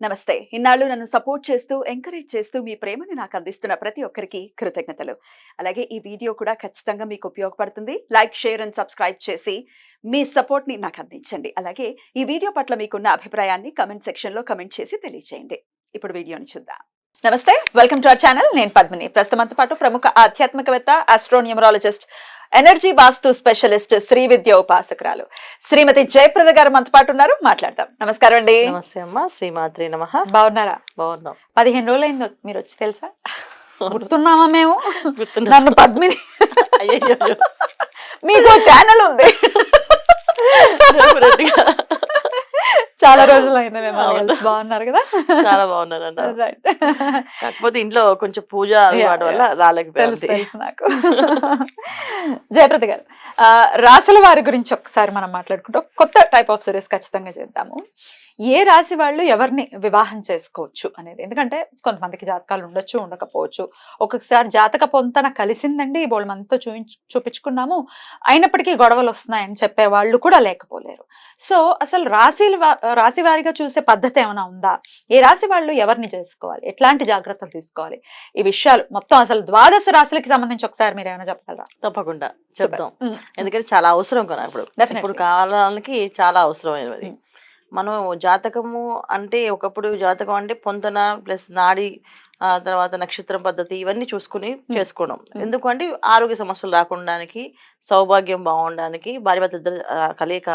నమస్తే. ఇన్నాళ్ళు నన్ను సపోర్ట్ చేస్తూ, ఎంకరేజ్ చేస్తూ మీ ప్రేమని నాకు అందిస్తున్న ప్రతి ఒక్కరికి కృతజ్ఞతలు. అలాగే ఈ వీడియో కూడా ఖచ్చితంగా మీకు ఉపయోగపడుతుంది. లైక్, షేర్ అండ్ సబ్స్క్రైబ్ చేసి మీ సపోర్ట్‌ని నాకు అందించండి. అలాగే ఈ వీడియో పట్ల మీకున్న అభిప్రాయాన్ని కామెంట్ సెక్షన్‌లో కామెంట్ చేసి తెలియజేయండి. ఇప్పుడు వీడియోని చూద్దాం. నమస్తే. Welcome to our channel. నేను పద్మిని. ప్రస్తుతం మనతో పాటు ప్రముఖ ఆధ్యాత్మికవేత్త, ఆస్ట్రోన్యూమరాలజిస్ట్, ఎనర్జీ వాస్తు స్పెషలిస్ట్, శ్రీ విద్య ఉపాసకురాలు శ్రీమతి జయప్రద గారు మనతో పాటు ఉన్నారు. మాట్లాడదాం. నమస్కారం అండి. నమస్తే అమ్మా. శ్రీమాత్రే నమః. బాగున్నారా? బాగున్నాం. 15 రోజులైంది మీరు వచ్చి, తెలుసా? గుర్తున్నామా మేము? గుర్తున్నా. నన్ను పద్మిని. అయ్యయ్యో. మీకు ఛానల్ ఉంది. Definitely. చాలా రోజులైంది మేము. అవును. బాగున్నారు కదా? చాలా బాగున్నారు అన్న. రైట్. కాకపోతే ఇంట్లో కొంచెం పూజ వాటి వల్ల రాలేకపోయింది. తెలుసు నాకు. జయప్రద గారు, రాశుల వారి గురించి ఒకసారి మనం మాట్లాడుకుంటాం. కొత్త టైప్ ఆఫ్ సిరీస్ ఖచ్చితంగా చేద్దాము. ఏ రాశి వాళ్ళు ఎవరిని వివాహం చేసుకోవచ్చు అనేది. ఎందుకంటే కొంతమందికి జాతకాలు ఉండొచ్చు, ఉండకపోవచ్చు. ఒక్కొక్కసారి జాతక పొంతన కలిసిందండి, బోళ్ళు మనతో చూపించుకున్నాము, అయినప్పటికీ గొడవలు వస్తున్నాయని చెప్పే వాళ్ళు కూడా లేకపోలేరు. సో అసలు రాశి వారిగా చూసే పద్ధతి ఏమైనా ఉందా? ఏ రాశి వాళ్ళు ఎవరిని చేసుకోవాలి, ఎట్లాంటి జాగ్రత్తలు తీసుకోవాలి, ఈ విషయాలు మొత్తం అసలు 12 రాశులకి సంబంధించి ఒకసారి మీరు ఏమైనా చెప్పగలరా? తప్పకుండా చెప్తాం. ఎందుకంటే చాలా అవసరం కదా ఇప్పుడు కాలానికి చాలా అవసరమైనది. మనం జాతకము అంటే ఒకప్పుడు జాతకం అంటే పొంతన ప్లస్ నాడి, తర్వాత నక్షత్రం పద్ధతి ఇవన్నీ చూసుకుని చేసుకోవడం. ఎందుకంటే ఆరోగ్య సమస్యలు రాకుండానికి, సౌభాగ్యం బాగుండడానికి, భార్యాభర్త ఇద్దరు కలయిక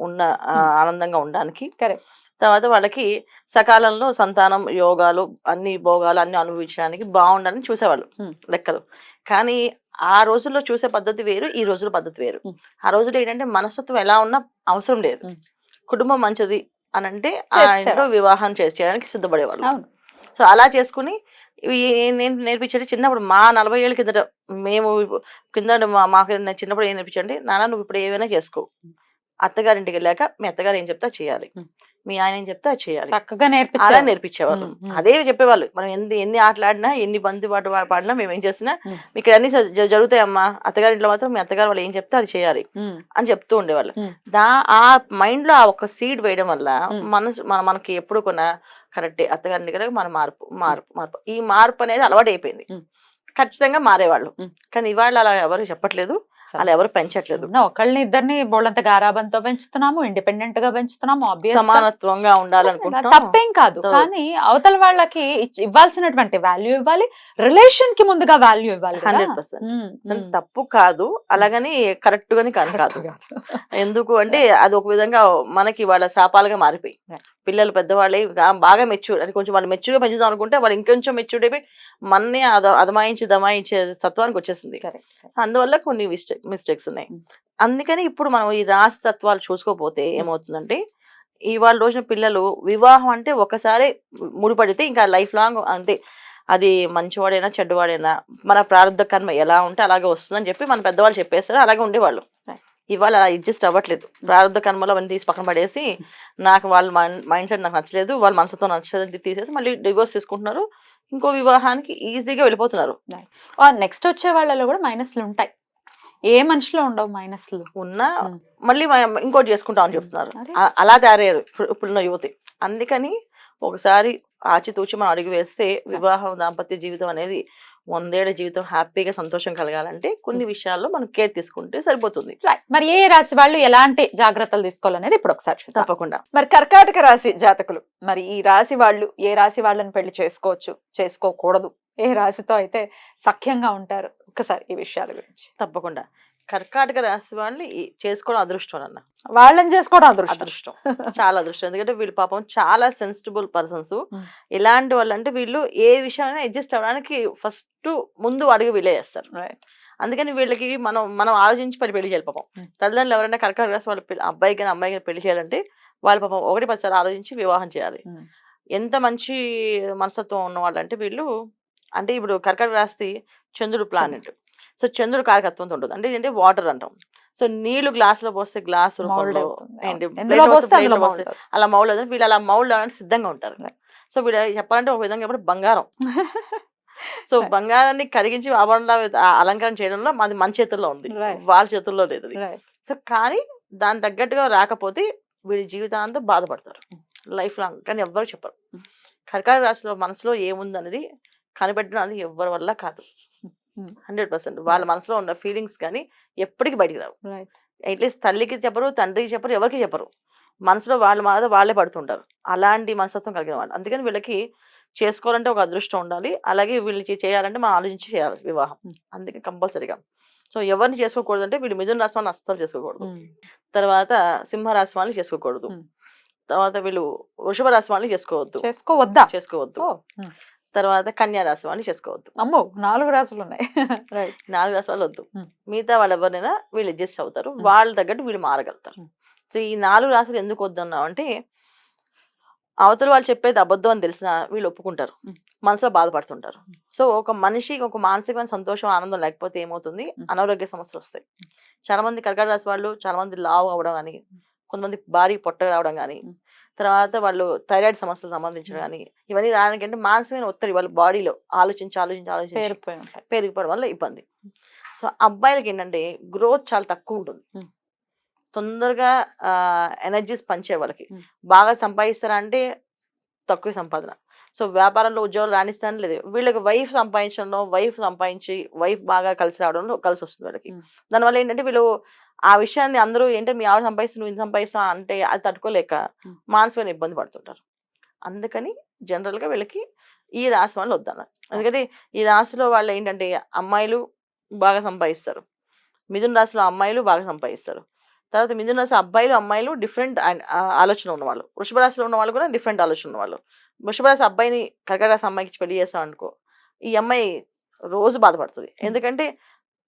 ఉన్న ఆనందంగా ఉండడానికి, తర్వాత వాళ్ళకి సకాలంలో సంతానం, యోగాలు, అన్ని భోగాలు అన్ని అనుభవించడానికి బాగుండాలని చూసేవాళ్ళు లెక్కలు. కానీ ఆ రోజుల్లో చూసే పద్ధతి వేరు, ఈ రోజుల పద్ధతి వేరు. ఆ రోజుల్లో ఏంటంటే మనస్తత్వం ఎలా ఉన్నా అవసరం లేదు, కుటుంబం మంచిది అని అంటే ఆ ఇంట్లో వివాహం చేయడానికి సిద్ధపడేవాళ్ళు. సో అలా చేసుకుని నేను నేర్పించండి చిన్నప్పుడు, మా 40 ఏళ్ళ కిందట మేము కింద మాకు చిన్నప్పుడు ఏం నేర్పించండి, నాన్న నువ్వు ఇప్పుడు ఏమైనా చేసుకో, అత్తగారింటికి వెళ్ళాక మీ అత్తగారు ఏం చెప్తా చేయాలి, మీ ఆయన ఏం చెప్తా చేయాలి, చక్కగా అలా నేర్పించేవాళ్ళు. అదే చెప్పేవాళ్ళు. మనం ఎన్ని ఆటలాడినా, ఎన్ని బంతి పాట పాడినా, మేము ఏం చేసినా మీకు అన్ని జరుగుతాయమ్మా, అత్తగారింట్లో మాత్రం మీ అత్తగారు వాళ్ళు ఏం చెప్తే అది చేయాలి అని చెప్తూ ఉండేవాళ్ళు. ఆ మైండ్ లో ఆ ఒక సీడ్ వేయడం వల్ల మనకి ఎప్పుడు కొన్నా కరెక్టే, అత్తగారింటి దగ్గర మన మార్పు ఈ మార్పు అనేది అలవాటు అయిపోయింది. ఖచ్చితంగా మారేవాళ్ళు. కానీ ఇవాళ అలా ఎవరు చెప్పట్లేదు, అలా ఎవరు పెంచట్లేదు. ఒకళ్ళని ఇద్దరిని బోళ్ళంత గారాబంతో పెంచుతున్నాము, ఇండిపెండెంట్ గా పెంచుతున్నాము, సమానత్వంగా ఉండాలనుకుంటున్నాం. తప్పేం కాదు. కానీ అవతల వాళ్ళకి ఇవ్వాల్సినటువంటి వాల్యూ ఇవ్వాలి, రిలేషన్ కి ముందుగా వాల్యూ ఇవ్వాలి. 100% తప్పు కాదు, అలాగని కరెక్ట్ గాని కాదు. ఎందుకు అంటే అది ఒక విధంగా మనకి వాళ్ళ శాపాలుగా మారిపోయి, పిల్లలు పెద్దవాళ్ళే బాగా మెచ్యూర్ అని కొంచెం వాళ్ళు మెచ్యూర్గా పెంచుదాం అనుకుంటే వాళ్ళు ఇంకొంచెం మెచ్యూర్ అయిపోయి మన్నే దమాయించే తత్వానికి వచ్చేసింది. అందువల్ల కొన్ని మిస్టేక్స్ ఉన్నాయి. అందుకని ఇప్పుడు మనం ఈ రాశి తత్వాలు చూసుకోకపోతే ఏమవుతుందంటే, ఇవాళ రోజున పిల్లలు వివాహం అంటే ఒకసారి ముడిపడితే ఇంకా లైఫ్ లాంగ్ అంతే. అది మంచివాడైనా చెడ్డవాడైనా మన ప్రారంభ కర్మ ఎలా ఉంటే అలాగే వస్తుందని చెప్పి మన పెద్దవాళ్ళు చెప్పేస్తారు, అలాగే ఉండేవాళ్ళు. ఇవాళ అడ్జస్ట్ అవ్వట్లేదు. ప్రారంభ కర్మలో అవన్నీ తీసి పక్కన పడేసి, నాకు వాళ్ళ మైండ్ సెట్ నాకు నచ్చలేదు, వాళ్ళ మనసుతో నచ్చలేదు తీసేసి మళ్ళీ డివోర్స్ తీసుకుంటున్నారు, ఇంకో వివాహానికి ఈజీగా వెళ్ళిపోతున్నారు. నెక్స్ట్ వచ్చే వాళ్ళలో కూడా మైనస్లు ఉంటాయి, ఏ మనిషిలో ఉండవు మైనస్లు ఉన్నా మళ్ళీ ఇంకోటి చేసుకుంటామని చెప్తున్నారు. అలా తయారయ్యారు ఇప్పుడున్న యువతి. అందుకని ఒకసారి ఆచితూచి మనం అడుగు వేస్తే వివాహం, దాంపత్య జీవితం అనేది 100 ఏళ్ల జీవితం హ్యాపీగా సంతోషం కలగాలంటే కొన్ని విషయాల్లో మనం కేర్ తీసుకుంటే సరిపోతుంది. మరి ఏ రాశి వాళ్ళు ఎలాంటి జాగ్రత్తలు తీసుకోవాలనేది ఇప్పుడు ఒకసారి తప్పకుండా. మరి కర్కాటక రాశి జాతకులు, మరి ఈ రాశి వాళ్ళు ఏ రాశి వాళ్ళని పెళ్లి చేసుకోవచ్చు, చేసుకోకూడదు, ఏ రాశితో అయితే సఖ్యంగా ఉంటారు, ఒక్కసారి ఈ విషయాల గురించి. తప్పకుండా. కర్కాటక రాశి వాళ్ళని చేసుకోవడం అదృష్టం అన్న. వాళ్ళని చేసుకోవడం అదృష్టం, చాలా అదృష్టం. ఎందుకంటే వీళ్ళు పాపం చాలా సెన్సిటిబుల్ పర్సన్స్. ఎలాంటి వాళ్ళు అంటే వీళ్ళు ఏ విషయాన్ని అడ్జస్ట్ అవ్వడానికి ఫస్ట్ ముందు అడుగు వీళ్ళే చేస్తారు. అందుకని వీళ్ళకి మనం ఆలోచించి పెళ్లి చేయాలి. పాపం తల్లిదండ్రులు ఎవరైనా కర్కాటక రాశి వాళ్ళ అబ్బాయికి కానీ అమ్మాయికి పెళ్లి చేయాలంటే వాళ్ళు పాపం 1-10 సార్లు ఆలోచించి వివాహం చేయాలి. ఎంత మంచి మనస్తత్వం ఉన్న వాళ్ళు అంటే వీళ్ళు. అంటే ఇప్పుడు కర్కాటక రాశి చంద్రుడు ప్లానెట్. సో చంద్రుడు కారకత్వంతో ఉంటుంది. అంటే ఏంటంటే వాటర్ అంటాం. సో నీళ్లు గ్లాసులో పోస్తే గ్లాస్ రూపంలో అలా మౌల్డ్ అవుతుంది. వీళ్ళు అలా మౌల్డ్ అవడానికి సిద్ధంగా ఉంటారు. సో వీళ్ళు చెప్పాలంటే ఒక విధంగా ఇప్పుడు బంగారం. సో బంగారాన్ని కరిగించి ఆభరణలా అలంకారం చేయడంలో అది మన చేతుల్లో ఉంది, వాళ్ళ చేతుల్లో లేదు. సో కానీ దాని తగ్గట్టుగా రాకపోతే వీడి జీవితాంతం బాధపడతారు. Life long. కానీ ఎవ్వరు చెప్పరు. కర్కాటక రాశిలో మనసులో ఏముందనేది కనిపెట్టడం అది ఎవ్వరి వల్ల కాదు. 100% వాళ్ళ మనసులో ఉన్న ఫీలింగ్స్ కానీ ఎప్పటికీ బయటికి రావు. రైట్. అట్లీస్ట్ తల్లికి చెప్పరు, తండ్రికి చెప్పరు, ఎవరికి చెప్పరు. మనసులో వాళ్ళ మీద వాళ్ళే పడుతుంటారు. అలాంటి మనస్తత్వం కలిగిన వాళ్ళు. అందుకని వీళ్ళకి చేసుకోవాలంటే ఒక అదృష్టం ఉండాలి. అలాగే వీళ్ళు చేయాలంటే మనం ఆలోచించి చేయాలి వివాహం. అందుకే కంపల్సరీగా. సో ఎవరిని చేసుకోకూడదంటే వీళ్ళు మిథున రాశి వాళ్ళని అస్సలు చేసుకోకూడదు. తర్వాత సింహరాశి వాళ్ళని చేసుకోకూడదు. తర్వాత వీళ్ళు వృషభ రాశి వాళ్ళని చేసుకోవద్దు. చేసుకోవద్దు. తర్వాత కన్యా రాశి వాళ్ళని చేసుకోవద్దు. అమ్మో 4 రాశులు ఉన్నాయి. 4 రాశి వాళ్ళు వద్దు. మిగతా వాళ్ళు ఎవరినైనా వీళ్ళు అడ్జస్ట్ అవుతారు. వాళ్ళ తగ్గట్టు వీళ్ళు మారగలుగుతారు. సో ఈ 4 రాశులు ఎందుకు వద్దన్నాం అంటే అవతల వాళ్ళు చెప్పేది అబద్ధం అని తెలిసినా వీళ్ళు ఒప్పుకుంటారు. మనసులో బాధపడుతుంటారు. సో ఒక మనిషికి ఒక మానసికమైన సంతోషం, ఆనందం లేకపోతే ఏమవుతుంది, అనారోగ్య సమస్యలు వస్తాయి. చాలా మంది కర్కాటక రాశి వాళ్ళు చాలా మంది లావు అవడం కానీ, కొంతమంది భారీ పొట్ట రావడం కానీ, తర్వాత వాళ్ళు థైరాయిడ్ సమస్యలు సంబంధించడం కానీ, ఇవన్నీ రావడానికి మానసికమైన ఒత్తిడి వాళ్ళ బాడీలో ఆలోచించి పెరిగిపోవడం వల్ల ఇబ్బంది. సో అబ్బాయిలకి ఏంటంటే గ్రోత్ చాలా తక్కువ ఉంటుంది. తొందరగా ఎనర్జీస్ పంచే వాళ్ళకి. బాగా సంపాదిస్తారా అంటే తక్కువ సంపాదన. సో వ్యాపారంలో ఉద్యోగాలు రాణిస్తారని లేదు. వీళ్ళకి వైఫ్ సంపాదించడంలో, వైఫ్ బాగా కలిసి రావడంలో కలిసి వస్తుంది వీళ్ళకి. దానివల్ల ఏంటంటే వీళ్ళు ఆ విషయాన్ని అందరూ ఏంటంటే మీ ఆవిడ సంపాదిస్తూ నువ్వు ఇంత సంపాదిస్తా అంటే అది తట్టుకోలేక మానసికమైన ఇబ్బంది పడుతుంటారు. అందుకని జనరల్గా వీళ్ళకి ఈ రాశి వాళ్ళు వద్దన్నారు. ఎందుకంటే ఈ రాశిలో వాళ్ళు ఏంటంటే అమ్మాయిలు బాగా సంపాదిస్తారు. మిథున రాశిలో అమ్మాయిలు బాగా సంపాదిస్తారు. తర్వాత మిథున రాశి అబ్బాయిలు అమ్మాయిలు డిఫరెంట్ ఆలోచన ఉన్నవాళ్ళు. వృషభ రాశిలో ఉన్న వాళ్ళు కూడా డిఫరెంట్ ఆలోచన ఉన్నవాళ్ళు. వృషభ రాశి అబ్బాయిని కర్కాటక రాశి అమ్మాయికి పెళ్లి చేస్తాం అనుకో, ఈ అమ్మాయి రోజు బాధపడుతుంది. ఎందుకంటే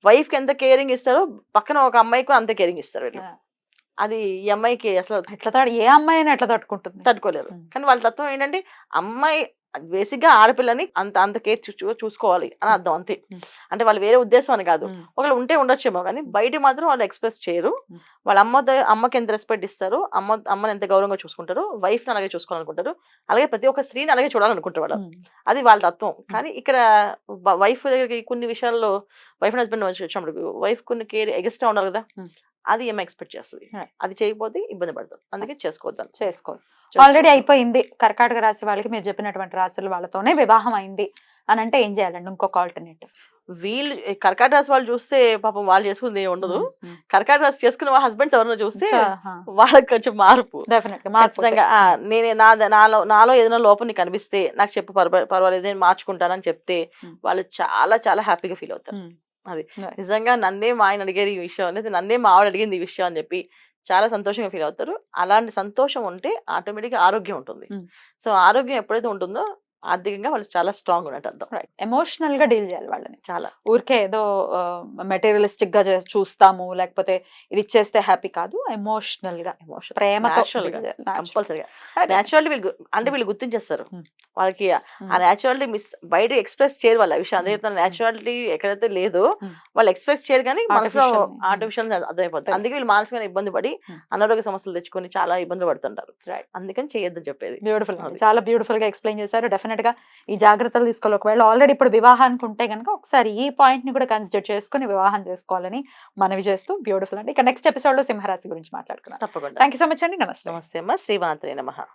వైఫ్కి ఎంత కేరింగ్ ఇస్తారో పక్కన ఒక అమ్మాయికి అంత కేరింగ్ ఇస్తారు వీళ్ళు. అది ఈ అమ్మాయికి అసలు ఏ అమ్మాయి ఎట్లా తట్టుకోలేరు. కానీ వాళ్ళ తత్వం ఏంటంటే అమ్మాయి బేసిక్ గా ఆడపిల్లని అంత కేర్ చూసుకోవాలి అని అర్థం. అంతే. అంటే వాళ్ళు వేరే ఉద్దేశం అని కాదు. ఒకళ్ళు ఉంటే ఉండొచ్చేమో కానీ బయట మాత్రం వాళ్ళు ఎక్స్ప్రెస్ చేయరు. వాళ్ళ అమ్మకి ఎంత రెస్పెక్ట్ ఇస్తారు, అమ్మని ఎంత గౌరవంగా చూసుకుంటారు, వైఫ్ ని అలాగే చూసుకోవాలనుకుంటారు. అలాగే ప్రతి ఒక్క స్త్రీని అలాగే చూడాలనుకుంటారు వాళ్ళు. అది వాళ్ళ తత్వం. కానీ ఇక్కడ వైఫ్ దగ్గరికి కొన్ని విషయాల్లో వైఫ్ అండ్ హస్బెండ్ వచ్చినప్పుడు వైఫ్ కొన్ని కేర్ ఎగస్ట్రా ఉండాలి కదా, అది ఏమో ఎక్స్పెక్ట్ చేస్తుంది. అది చేయకపోతే ఇబ్బంది పడతారు. అందుకే చేసుకోవద్దు. ఆల్రెడీ అయిపోయింది కర్కాటక రాశి వాళ్ళకి, మీరు చెప్పినటువంటి రాశులు వాళ్ళతోనే వివాహం అయింది అని అంటే ఏం చేయాలండి? ఇంకొక ఆల్టర్నేటివ్. వీళ్ళు కర్కాటక రాశి వాళ్ళు చూస్తే పాపం వాళ్ళు చేసుకుంది ఉండదు. కర్కాటక రాశి చేసుకున్న వాళ్ళ హస్బెండ్స్ ఎవరైనా చూస్తే వాళ్ళకి కొంచెం మార్పు ఖచ్చితంగా. నాలో ఏదైనా లోపం నీకు కనిపిస్తే నాకు చెప్పు, పర్వాలేదు నేను మార్చుకుంటానని చెప్తే వాళ్ళు చాలా చాలా హ్యాపీగా ఫీల్ అవుతారు. అది నిజంగా నన్నే మా ఆయన అడిగారు ఈ విషయం అనేది, నన్నే మా ఆవిడ అడిగింది ఈ విషయం అని చెప్పి చాలా సంతోషంగా ఫీల్ అవుతారు. అలాంటి సంతోషం ఉంటే ఆటోమేటిక్ గా ఆరోగ్యం ఉంటుంది. సో ఆరోగ్యం ఎప్పుడైతే ఉంటుందో ఆర్థికంగా వాళ్ళు చాలా స్ట్రాంగ్ ఉన్నట్టు అర్థం. ఎమోషనల్ గా డీల్ చేయాలి వాళ్ళని. చాలా ఊరికే ఏదో మెటీరియలిస్టిక్ గా చూస్తాము, లేకపోతే ఇది ఇచ్చేస్తే హ్యాపీ కాదు. ఎమోషనల్ గా ప్రేమతో కంపల్సరీగా నేచురాలిటీ వీళ్ళు గుర్తించేస్తారు. వాళ్ళకి ఆ నేచురాలిటీ బయట ఎక్స్ప్రెస్ చేయరు వాళ్ళ విషయం. అదే నేచురాలిటీ ఎక్కడైతే లేదో వాళ్ళు ఎక్స్ప్రెస్ చేయరు, కానీ మనసులో ఆర్టిఫిషియల్ అర్థమైపోతుంది. అందుకే వీళ్ళు మానసికమైన ఇబ్బంది పడి అనారోగ్య సమస్యలు తెచ్చుకొని చాలా ఇబ్బంది పడుతుంటారు. అందుకని చేయొద్దని చెప్పేది. బ్యూటిఫుల్, చాలా బ్యూటిఫుల్ గా ఎక్స్ప్లెయిన్ చేశారు. డెఫినెట్ గా ఈ జాగ్రత్తలు తీసుకోవాలి. ఒకవేళ ఆల్రెడీ ఇప్పుడు వివాహానికి ఉంటే కనుక ఒకసారి ఈ పాయింట్ ని కూడా కన్సిడర్ చేసుకుని వివాహం చేసుకోవాలని మనవి చేస్తూ, బ్యూటిఫుల్ అండి. ఇక నెక్స్ట్ ఎపిసోడ్ లో సింహరాశి గురించి మాట్లాడుకుందాం. తప్పకుండా. థ్యాంక్ యూ సో మచ్ అండి. నమస్తే. నమస్తే అమ్మ. శ్రీమాత్రే నమః.